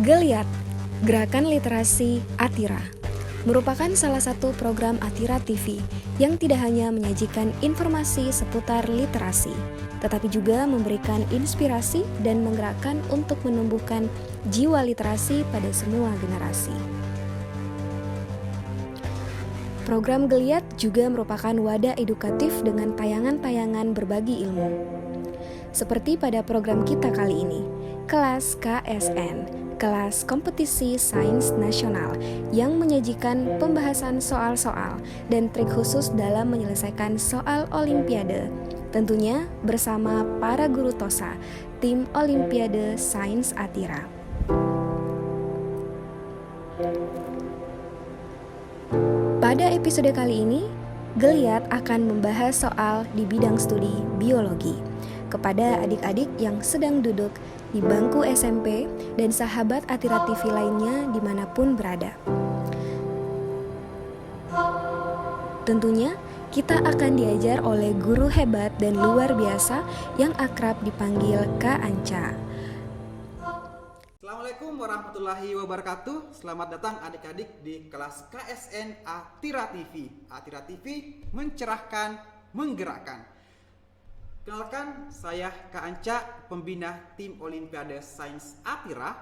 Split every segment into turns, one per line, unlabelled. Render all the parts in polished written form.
Geliat, Gerakan Literasi Atira, merupakan salah satu program Atira TV yang tidak hanya menyajikan informasi seputar literasi, tetapi juga memberikan inspirasi dan menggerakkan untuk menumbuhkan jiwa literasi pada semua generasi. Program Geliat juga merupakan wadah edukatif dengan tayangan-tayangan berbagi ilmu. Seperti pada program kita kali ini, kelas KSN, kelas kompetisi sains nasional, yang menyajikan pembahasan soal-soal dan trik khusus dalam menyelesaikan soal olimpiade. Tentunya bersama para guru TOSA, tim Olimpiade Sains Atira. Pada episode kali ini, Geliat akan membahas soal di bidang studi biologi kepada adik-adik yang sedang duduk di bangku SMP dan sahabat Atira TV lainnya dimanapun berada. Tentunya kita akan diajar oleh guru hebat dan luar biasa yang akrab dipanggil Kak Anca.
Assalamualaikum warahmatullahi wabarakatuh. Selamat datang adik-adik di kelas KSN Atira TV. Atira TV mencerahkan, menggerakkan. Kenalkan, saya Kak Anca, pembina tim Olimpiade Sains Atira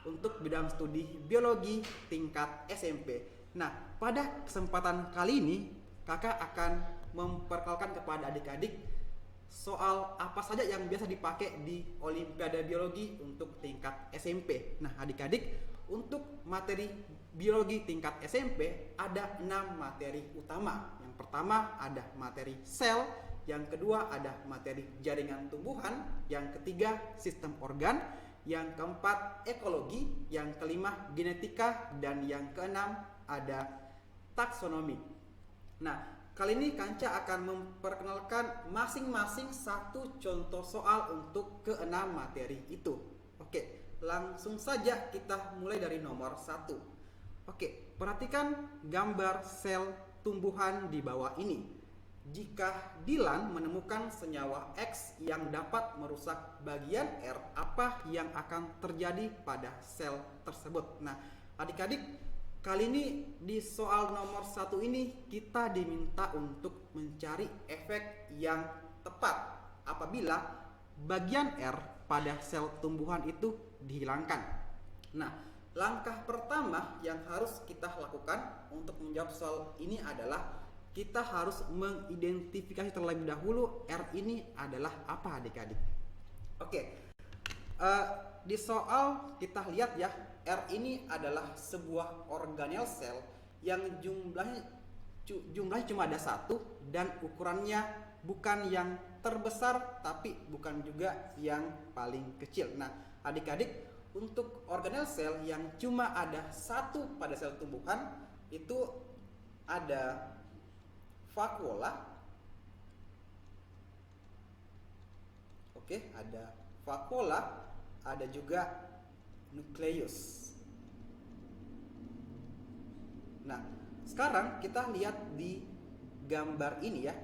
untuk bidang studi biologi tingkat SMP. Nah, pada kesempatan kali ini, kakak akan memperkenalkan kepada adik-adik soal apa saja yang biasa dipakai di Olimpiade Biologi untuk tingkat SMP. Nah, adik-adik, untuk materi biologi tingkat SMP ada 6 materi utama. Yang pertama ada materi sel, yang kedua ada materi jaringan tumbuhan, yang ketiga sistem organ, yang keempat ekologi, yang kelima genetika, dan yang keenam ada taksonomi. Nah, kali ini Kanca akan memperkenalkan masing-masing satu contoh soal untuk keenam materi itu. Oke, langsung saja kita mulai dari nomor 1. Oke, perhatikan gambar sel tumbuhan di bawah ini. Jika Dylan menemukan senyawa X yang dapat merusak bagian R, apa yang akan terjadi pada sel tersebut? Nah, adik-adik, kali ini di soal nomor 1 ini kita diminta untuk mencari efek yang tepat apabila bagian R pada sel tumbuhan itu dihilangkan. Nah, langkah pertama yang harus kita lakukan untuk menjawab soal ini adalah kita harus mengidentifikasi terlebih dahulu R ini adalah apa, adik-adik. Oke, di soal kita lihat ya, R ini adalah sebuah organel sel yang jumlahnya cuma ada 1 dan ukurannya bukan yang terbesar tapi bukan juga yang paling kecil. Nah, adik-adik, untuk organel sel yang cuma ada 1 pada sel tumbuhan itu ada vakuola. Oke, ada vakuola, ada juga nukleus. Nah, sekarang kita lihat di gambar ini ya.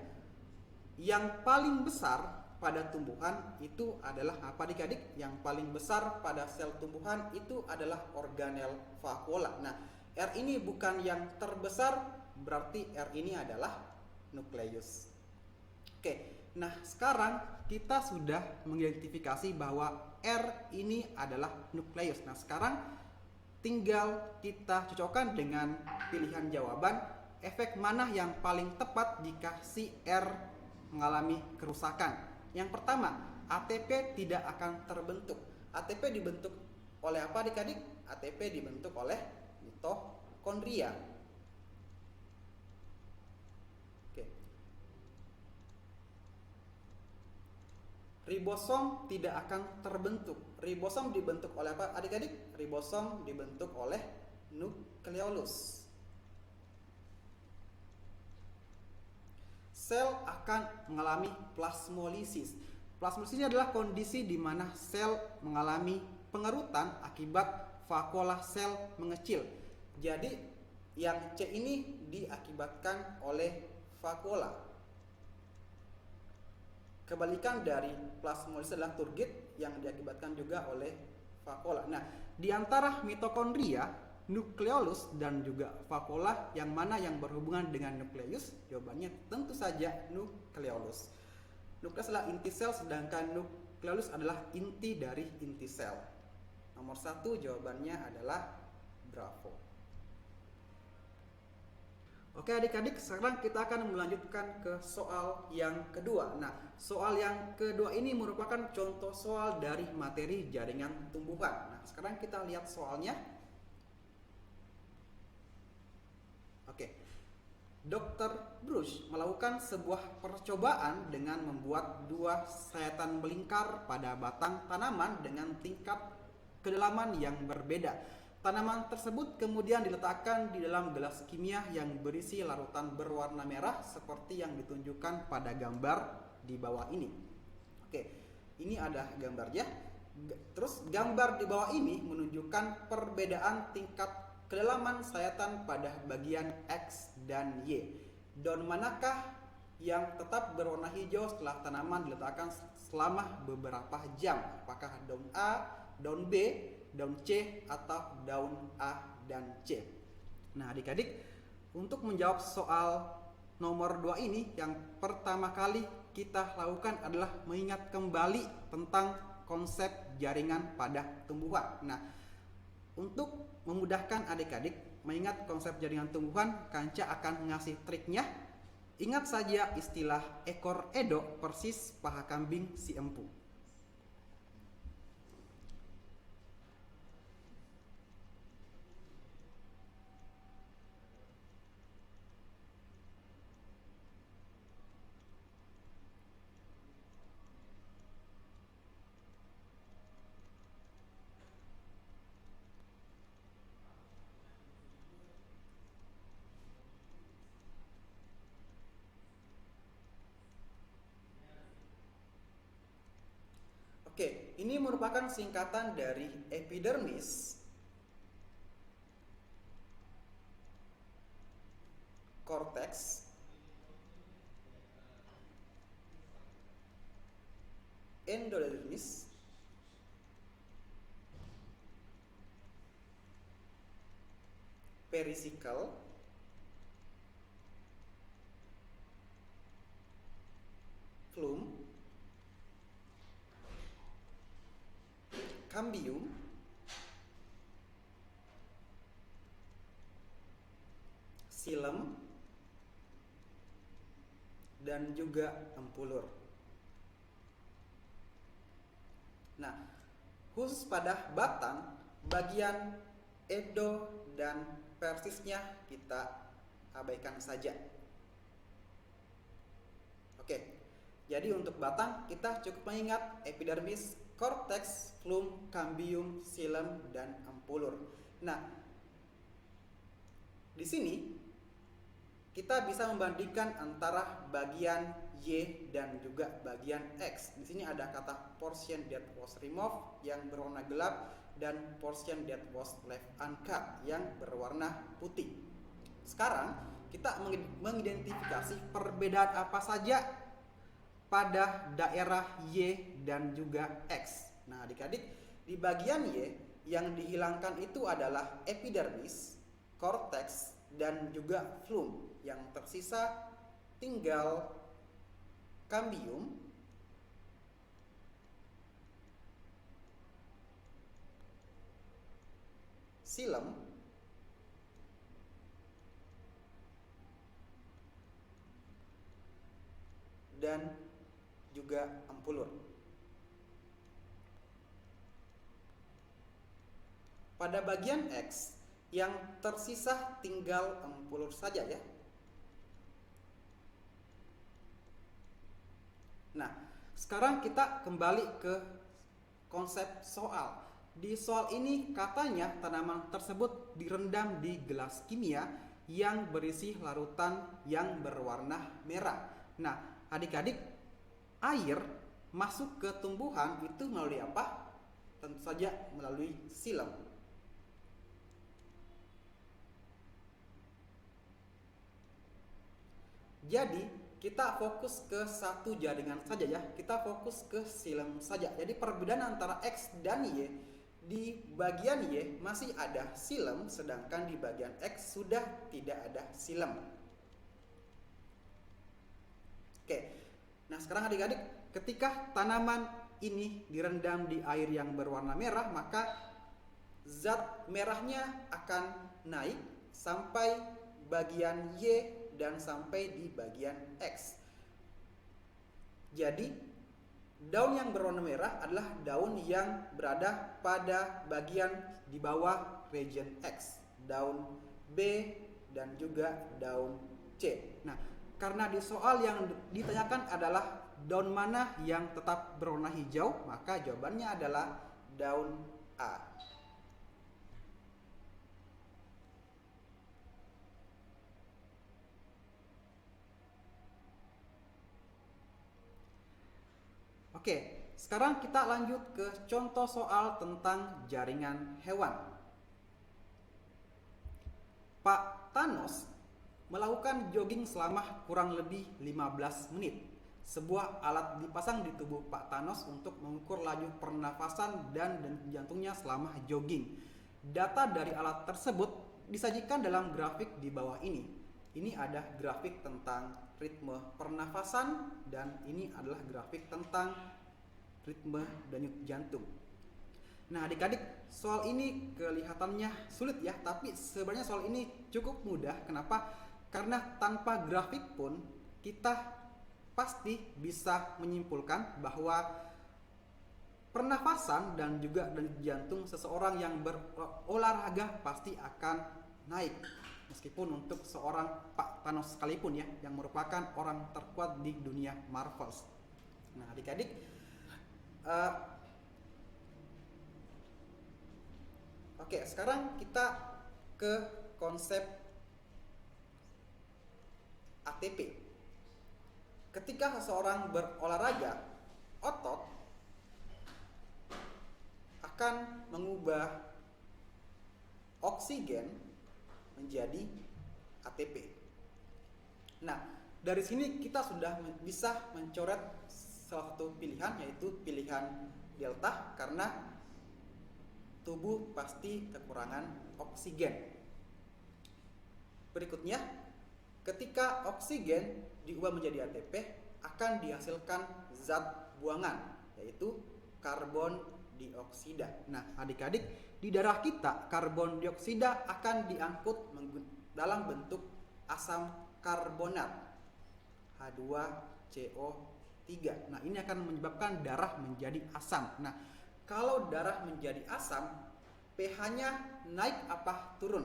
Yang paling besar pada tumbuhan itu adalah apa, adik-adik? Yang paling besar pada sel tumbuhan itu adalah organel vakuola. Nah, R ini bukan yang terbesar, berarti R ini adalah nukleus. Oke, nah sekarang kita sudah mengidentifikasi bahwa R ini adalah nukleus. Nah, sekarang tinggal kita cocokkan dengan pilihan jawaban efek mana yang paling tepat jika si R mengalami kerusakan. Yang pertama, ATP tidak akan terbentuk. ATP dibentuk oleh apa, adik-adik? ATP dibentuk oleh mitokondria. Ribosom tidak akan terbentuk. Ribosom dibentuk oleh apa, adik-adik? Ribosom dibentuk oleh nukleolus. Sel akan mengalami plasmolisis. Plasmolisis ini adalah kondisi di mana sel mengalami pengerutan akibat vakuola sel mengecil. Jadi yang C ini diakibatkan oleh vakuola. Kebalikan dari plasmolisis adalah turgid yang diakibatkan juga oleh vakuola. Nah, di antara mitokondria, nukleolus dan juga vakuola, yang mana yang berhubungan dengan nukleus? Jawabannya tentu saja nukleolus. Nukleus adalah inti sel, sedangkan nukleolus adalah inti dari inti sel. Nomor 1 jawabannya adalah bravo. Oke adik-adik, sekarang kita akan melanjutkan ke soal yang kedua. Nah, soal yang kedua ini merupakan contoh soal dari materi jaringan tumbuhan. Nah, sekarang kita lihat soalnya. Oke. Dr. Bruce melakukan sebuah percobaan dengan membuat 2 sayatan melingkar pada batang tanaman dengan tingkat kedalaman yang berbeda. Tanaman tersebut kemudian diletakkan di dalam gelas kimia yang berisi larutan berwarna merah seperti yang ditunjukkan pada gambar di bawah ini. Oke, ini ada gambarnya. Terus gambar di bawah ini menunjukkan perbedaan tingkat kedalaman sayatan pada bagian X dan Y. Daun manakah yang tetap berwarna hijau setelah tanaman diletakkan selama beberapa jam? Apakah daun A, daun B, daun C, atau daun A dan C? Nah adik-adik, untuk menjawab soal nomor 2 ini, yang pertama kali kita lakukan adalah mengingat kembali tentang konsep jaringan pada tumbuhan. Nah, untuk memudahkan adik-adik mengingat konsep jaringan tumbuhan, Kanca akan ngasih triknya. Ingat saja istilah ekor edok persis paha kambing si empu. Oke, ini merupakan singkatan dari epidermis, korteks, endodermis, perisikal, flum, cambium, xilem, dan juga empulur. Nah, khusus pada batang, bagian edo dan persisnya kita abaikan saja. Oke, jadi untuk batang kita cukup mengingat epidermis, korteks, flum, cambium, xilem, dan empulur. Nah, di sini kita bisa membandingkan antara bagian Y dan juga bagian X. Di sini ada kata portion that was removed yang berwarna gelap dan portion that was left uncut yang berwarna putih. Sekarang kita mengidentifikasi perbedaan apa saja pada daerah Y dan juga X. Nah adik-adik, di bagian Y yang dihilangkan itu adalah epidermis, korteks, dan juga flum. Yang tersisa tinggal cambium, xilem, dan juga empulur. Pada bagian X yang tersisa tinggal empulur saja ya. Nah, sekarang kita kembali ke konsep soal. Di soal ini katanya tanaman tersebut direndam di gelas kimia yang berisi larutan yang berwarna merah. Nah, adik-adik, air masuk ke tumbuhan itu melalui apa? Tentu saja melalui xilem. Jadi kita fokus ke satu jaringan saja ya. Kita fokus ke xilem saja. Jadi perbedaan antara X dan Y di bagian Y masih ada silem, sedangkan di bagian X sudah tidak ada silem. Oke, nah sekarang adik-adik, ketika tanaman ini direndam di air yang berwarna merah, maka zat merahnya akan naik sampai bagian Y dan sampai di bagian X. Jadi daun yang berwarna merah adalah daun yang berada pada bagian di bawah region X, daun B dan juga daun C. Nah, karena di soal yang ditanyakan adalah daun mana yang tetap berwarna hijau, maka jawabannya adalah daun A. Oke, sekarang kita lanjut ke contoh soal tentang jaringan hewan. Pak Thanos melakukan jogging selama kurang lebih 15 menit. Sebuah alat dipasang di tubuh Pak Thanos untuk mengukur laju pernafasan dan jantungnya selama jogging. Data dari alat tersebut disajikan dalam grafik di bawah ini. Ini ada grafik tentang ritme pernafasan dan ini adalah grafik tentang ritme denyut jantung. Nah, adik-adik, soal ini kelihatannya sulit ya, tapi sebenarnya soal ini cukup mudah. Kenapa? Karena tanpa grafik pun kita pasti bisa menyimpulkan bahwa pernafasan dan juga denyut jantung seseorang yang berolahraga pasti akan naik. Meskipun untuk seorang Pak Thanos sekalipun ya, yang merupakan orang terkuat di dunia Marvels. Nah, adik-adik, oke, sekarang kita ke konsep ATP. Ketika seseorang berolahraga, otot akan mengubah oksigen menjadi ATP. Nah, dari sini kita sudah bisa mencoret salah satu pilihan, yaitu pilihan delta, karena tubuh pasti kekurangan oksigen. Berikutnya, ketika oksigen diubah menjadi ATP, akan dihasilkan zat buangan, yaitu karbon dioksida. Nah, adik-adik, di darah kita karbon dioksida akan diangkut dalam bentuk asam karbonat H2CO3. Nah, ini akan menyebabkan darah menjadi asam. Nah, kalau darah menjadi asam, pH-nya naik apa turun?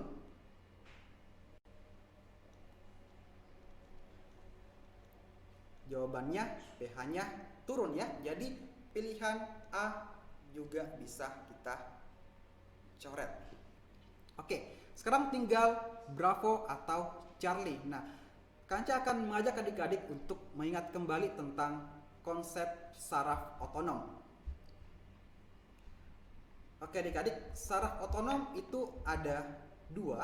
Jawabannya pH-nya turun ya. Jadi pilihan A juga bisa kita coret. Oke, sekarang tinggal Bravo atau Charlie. Nah, Kanca akan mengajak adik-adik untuk mengingat kembali tentang konsep saraf otonom. Oke adik-adik, saraf otonom itu ada dua.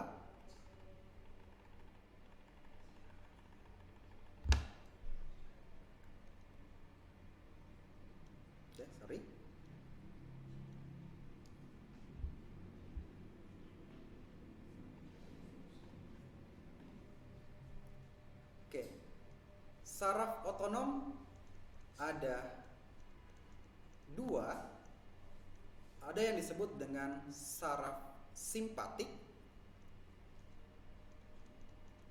Sorry. Oke, saraf otonom ada dua. Ada yang disebut dengan saraf simpatik,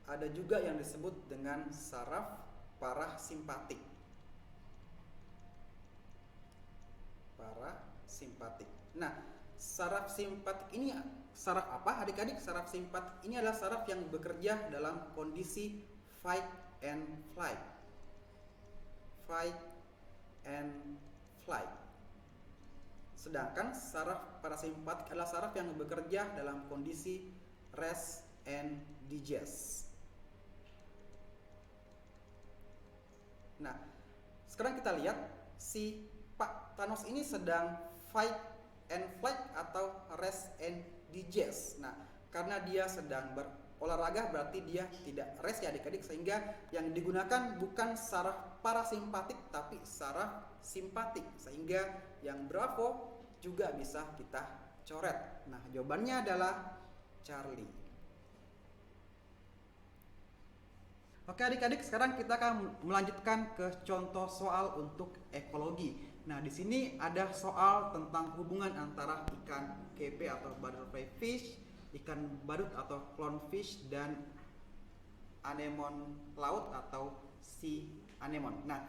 ada juga yang disebut dengan saraf parasimpatik. Parasimpatik. Nah, saraf simpatik ini saraf apa adik-adik? Saraf simpatik ini adalah saraf yang bekerja dalam kondisi fight and flight. Fight and flight. Sedangkan saraf parasimpatik adalah saraf yang bekerja dalam kondisi rest and digest. Nah, sekarang kita lihat si Pak Thanos ini sedang fight and flight atau rest and digest. Nah, karena dia sedang berolahraga berarti dia tidak rest ya adik-adik, sehingga yang digunakan bukan saraf parasimpatik tapi saraf simpatik, sehingga yang Bravo juga bisa kita coret? Nah, jawabannya adalah Charlie. Oke adik-adik, sekarang kita akan melanjutkan ke contoh soal untuk ekologi. Nah, di sini ada soal tentang hubungan antara ikan kepe atau butterfly fish, ikan badut atau clownfish, dan anemon laut atau sea anemon. Nah,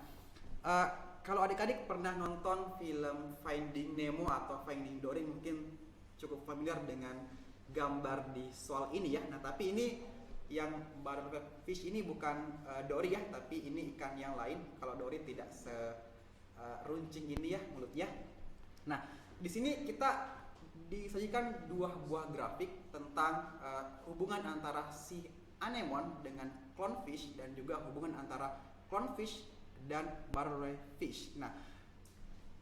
kalau adik-adik pernah nonton film Finding Nemo atau Finding Dory, mungkin cukup familiar dengan gambar di soal ini ya. Nah, tapi ini yang butterfly fish ini bukan Dory ya, tapi ini ikan yang lain. Kalau Dory tidak runcing ini ya mulutnya. Nah, di sini kita disajikan dua buah grafik tentang hubungan antara sea anemon dengan clownfish dan juga hubungan antara clownfish dan butterfly fish. Nah,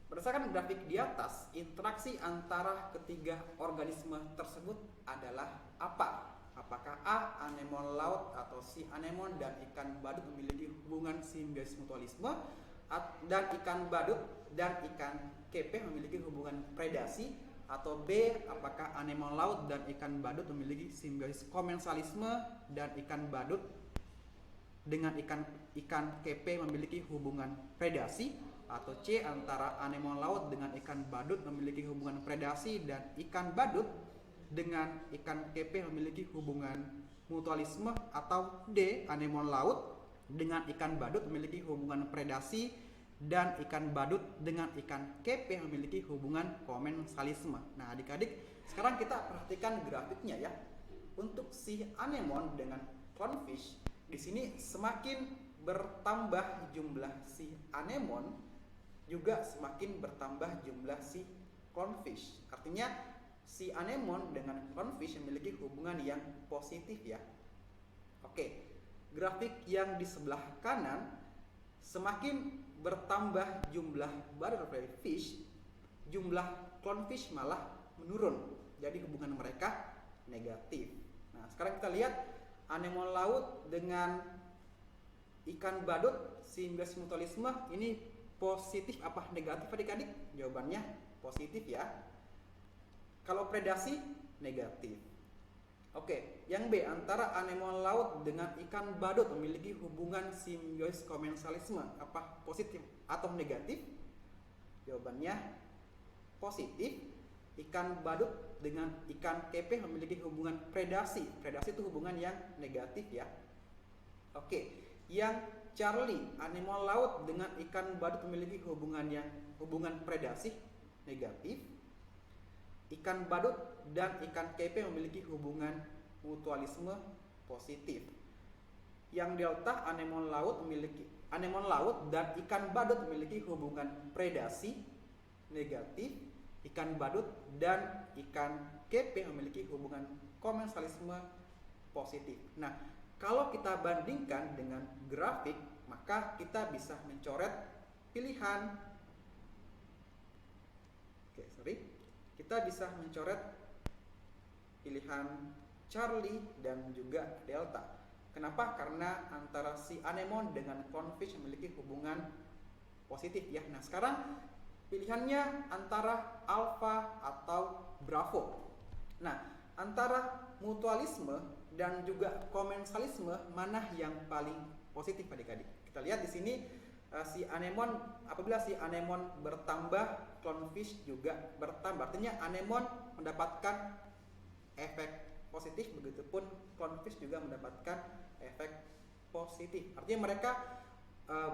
berdasarkan grafik di atas, interaksi antara ketiga organisme tersebut adalah apa? Apakah A. anemon laut atau sea anemon dan ikan badut memiliki hubungan simbiosis mutualisme, dan ikan badut dan ikan kepe memiliki hubungan predasi, atau B. apakah anemon laut dan ikan badut memiliki simbiosis komensalisme dan ikan badut dengan ikan kepe memiliki hubungan predasi, atau C. antara anemon laut dengan ikan badut memiliki hubungan predasi dan ikan badut dengan ikan kepe memiliki hubungan mutualisme, atau D. anemon laut dengan ikan badut memiliki hubungan predasi dan ikan badut dengan ikan kepe memiliki hubungan komensalisme. Nah, adik-adik, sekarang kita perhatikan grafiknya ya. Untuk sea anemon dengan clownfish, di sini semakin bertambah jumlah sea anemon, juga semakin bertambah jumlah sea clownfish. Artinya sea anemon dengan clownfish memiliki hubungan yang positif ya. Oke, grafik yang di sebelah kanan, semakin bertambah jumlah butterfly fish, jumlah clownfish malah menurun. Jadi hubungan mereka negatif. Nah, sekarang kita lihat anemon laut dengan ikan badut simbiosis mutualisme ini positif apa negatif adik-adik? Jawabannya positif ya. Kalau predasi negatif. Oke, yang B, antara anemon laut dengan ikan badut memiliki hubungan simbiosis komensalisme, apa positif atau negatif? Jawabannya positif. Ikan badut dengan ikan kepe memiliki hubungan predasi. Predasi itu hubungan yang negatif ya. Oke, yang Charlie, anemon laut dengan ikan badut memiliki hubungan predasi negatif. Ikan badut dan ikan kepe memiliki hubungan mutualisme positif. Yang delta, anemon laut dan ikan badut memiliki hubungan predasi negatif. Ikan badut dan ikan kepe memiliki hubungan komensalisme positif. Nah, kalau kita bandingkan dengan grafik, maka kita bisa mencoret pilihan. Kita bisa mencoret pilihan Charlie dan juga delta. Kenapa? Karena antara si anemon dengan clownfish memiliki hubungan positif ya. Nah, sekarang pilihannya antara alpha atau bravo. Nah, antara mutualisme dan juga komensalisme mana yang paling positif adik-adik? Kita lihat di sini si anemon, apabila si anemon bertambah, clownfish juga bertambah. Artinya anemon mendapatkan efek positif, begitupun clownfish juga mendapatkan efek positif. Artinya mereka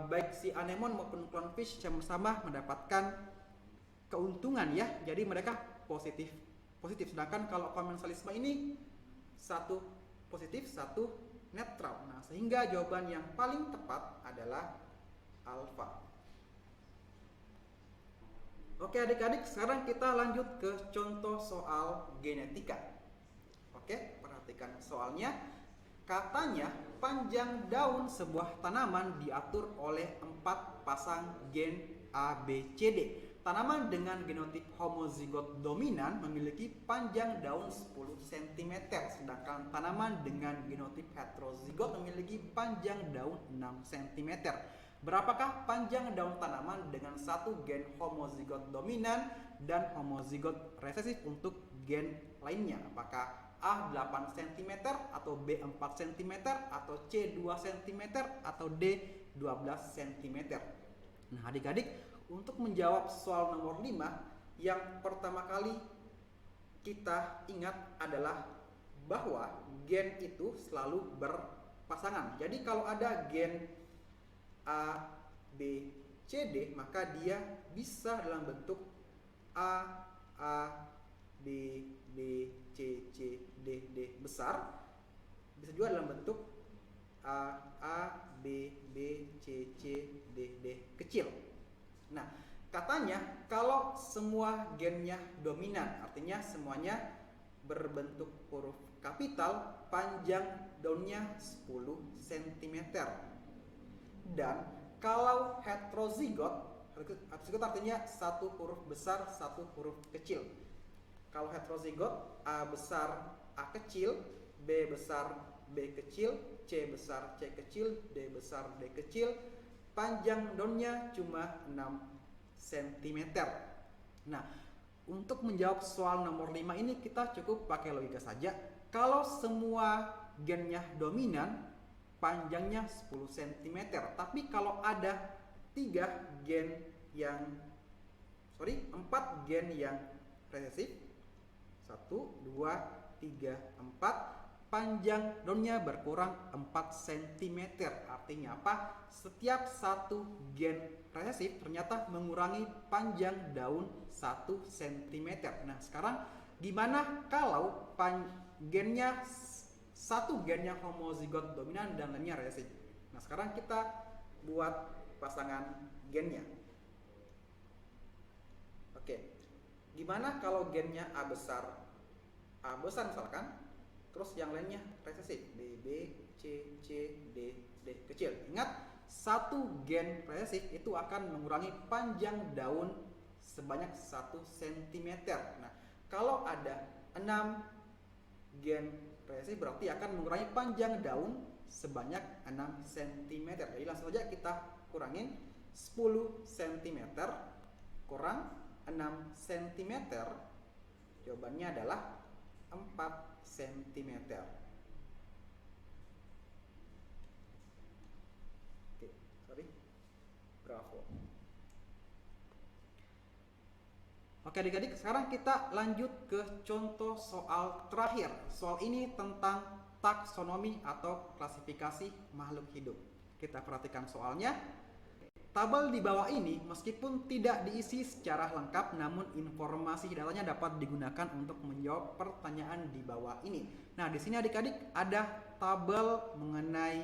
baik si anemon maupun clownfish sama-sama mendapatkan keuntungan ya. Jadi mereka positif. Sedangkan kalau komensalisme ini satu positif, satu netral. Nah, sehingga jawaban yang paling tepat adalah alfa. Oke adik-adik, sekarang kita lanjut ke contoh soal genetika. Oke, perhatikan soalnya. Katanya panjang daun sebuah tanaman diatur oleh 4 pasang gen ABCD. Tanaman dengan genotip homozigot dominan memiliki panjang daun 10 cm, sedangkan tanaman dengan genotip heterozigot memiliki panjang daun 6 cm. berapakah panjang daun tanaman dengan satu gen homozigot dominan dan homozigot resesif untuk gen lainnya? Apakah A 8 cm atau B 4 cm atau C 2 cm atau D 12 cm? Nah, adik-adik, untuk menjawab soal nomor 5, yang pertama kali kita ingat adalah bahwa gen itu selalu berpasangan. Jadi kalau ada gen A, B, C, D, maka dia bisa dalam bentuk A, B, B, C, C, D, D besar. Bisa juga dalam bentuk A, B, B, C, C, D, D kecil. Nah, katanya kalau semua gennya dominan, artinya semuanya berbentuk huruf kapital, panjang daunnya 10 cm. Dan kalau heterozigot artinya satu huruf besar, satu huruf kecil. Kalau heterozigot, A besar, A kecil, B besar, B kecil, C besar, C kecil, D besar, D kecil, panjang daunnya cuma 6 cm. Nah, untuk menjawab soal nomor 5 ini kita cukup pakai logika saja. Kalau semua gennya dominan, panjangnya 10 cm. Tapi kalau ada 4 gen yang resesif, 1, 2, 3, 4, panjang daunnya berkurang 4 cm. Artinya apa? Setiap satu gen resesif ternyata mengurangi panjang daun 1 cm. Nah, sekarang gimana kalau gennya satu gennya homozigot dominan dan lainnya resesif? Nah, sekarang kita buat pasangan gennya. Oke, gimana kalau gennya A besar misalkan, terus yang lainnya resesif, B, B, C, C, D, D kecil. Ingat, satu gen resesif itu akan mengurangi panjang daun sebanyak 1 cm. Nah, kalau ada 6 gen resesif berarti akan mengurangi panjang daun sebanyak 6 cm. Jadi langsung saja kita kurangin 10 cm kurang 6 cm. Jawabannya adalah 4 cm. Oke, sorry. Bravo. Oke adik-adik, sekarang kita lanjut ke contoh soal terakhir. Soal ini tentang taksonomi atau klasifikasi makhluk hidup. Kita perhatikan soalnya. Tabel di bawah ini meskipun tidak diisi secara lengkap, namun informasi datanya dapat digunakan untuk menjawab pertanyaan di bawah ini. Nah, di sini adik-adik ada tabel mengenai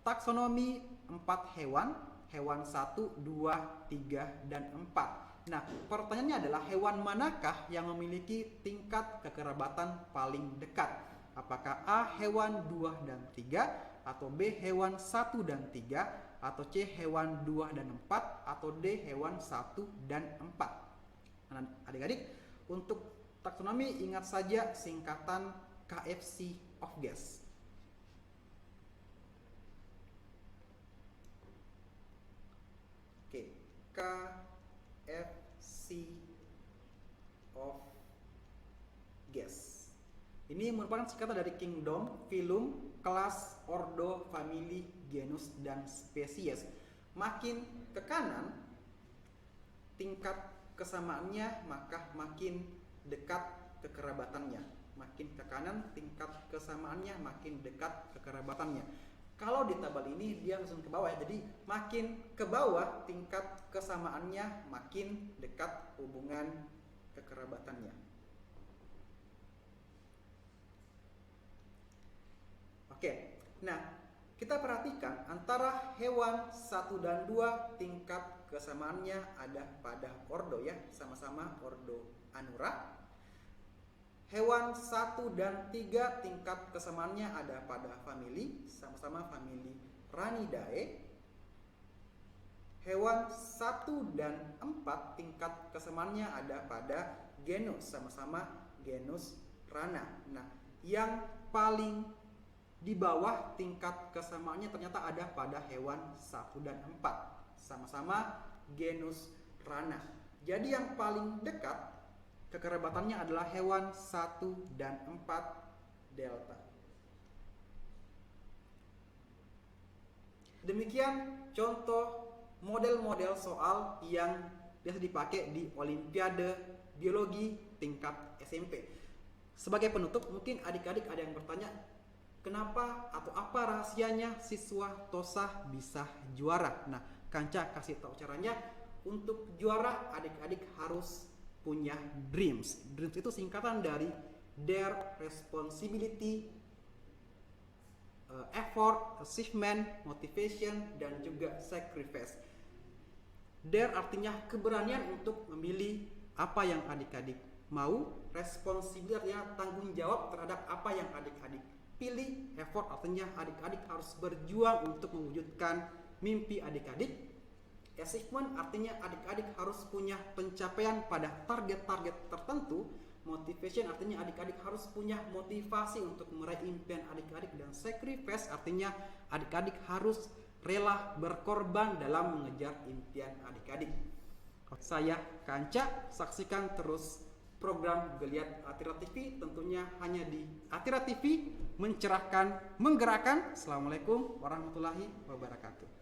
taksonomi 4 hewan 1, 2, 3, dan 4. Nah, pertanyaannya adalah hewan manakah yang memiliki tingkat kekerabatan paling dekat? Apakah A hewan 2 dan 3, atau B hewan 1 dan 3, atau C hewan 2 dan 4, atau D hewan 1 dan 4? Nah, adik-adik, untuk taksonomi ingat saja singkatan KFC of gas. Oke, KFC of gas. Ini merupakan singkatan dari kingdom, phylum, kelas, ordo, family, genus, dan spesies. Makin ke kanan tingkat kesamaannya, maka makin dekat kekerabatannya. Makin ke kanan tingkat kesamaannya, makin dekat kekerabatannya. Kalau di tabel ini dia langsung ke bawah ya. Jadi makin ke bawah tingkat kesamaannya, makin dekat hubungan kekerabatannya. Oke, nah kita perhatikan antara hewan 1 dan 2 tingkat kesamaannya ada pada ordo ya, sama-sama ordo Anura. Hewan 1 dan 3 tingkat kesamaannya ada pada famili, sama-sama famili Ranidae. Hewan 1 dan 4 tingkat kesamaannya ada pada genus, sama-sama genus Rana. Nah, yang paling Di bawah tingkat kesamaannya ternyata ada pada hewan 1 dan 4, sama-sama genus Rana. Jadi yang paling dekat kekerabatannya adalah hewan 1 dan 4 delta. Demikian contoh model-model soal yang biasa dipakai di Olimpiade Biologi tingkat SMP. Sebagai penutup, mungkin adik-adik ada yang bertanya, kenapa atau apa rahasianya siswa TOSA bisa juara? Nah, Kanca kasih tahu caranya. Untuk juara, adik-adik harus punya dreams. Dreams itu singkatan dari Dare, Responsibility, Effort, Achievement, Motivation, dan juga Sacrifice. Dare artinya keberanian untuk memilih apa yang adik-adik mau. Responsibility artinya tanggung jawab terhadap apa yang adik-adik pilih. Effort artinya adik-adik harus berjuang untuk mewujudkan mimpi adik-adik. Achievement artinya adik-adik harus punya pencapaian pada target-target tertentu. Motivation artinya adik-adik harus punya motivasi untuk meraih impian adik-adik. Dan sacrifice artinya adik-adik harus rela berkorban dalam mengejar impian adik-adik. Saya Kanca, saksikan terus program Geliat Atira TV tentunya hanya di Atira TV, mencerahkan, menggerakkan. Assalamualaikum warahmatullahi wabarakatuh.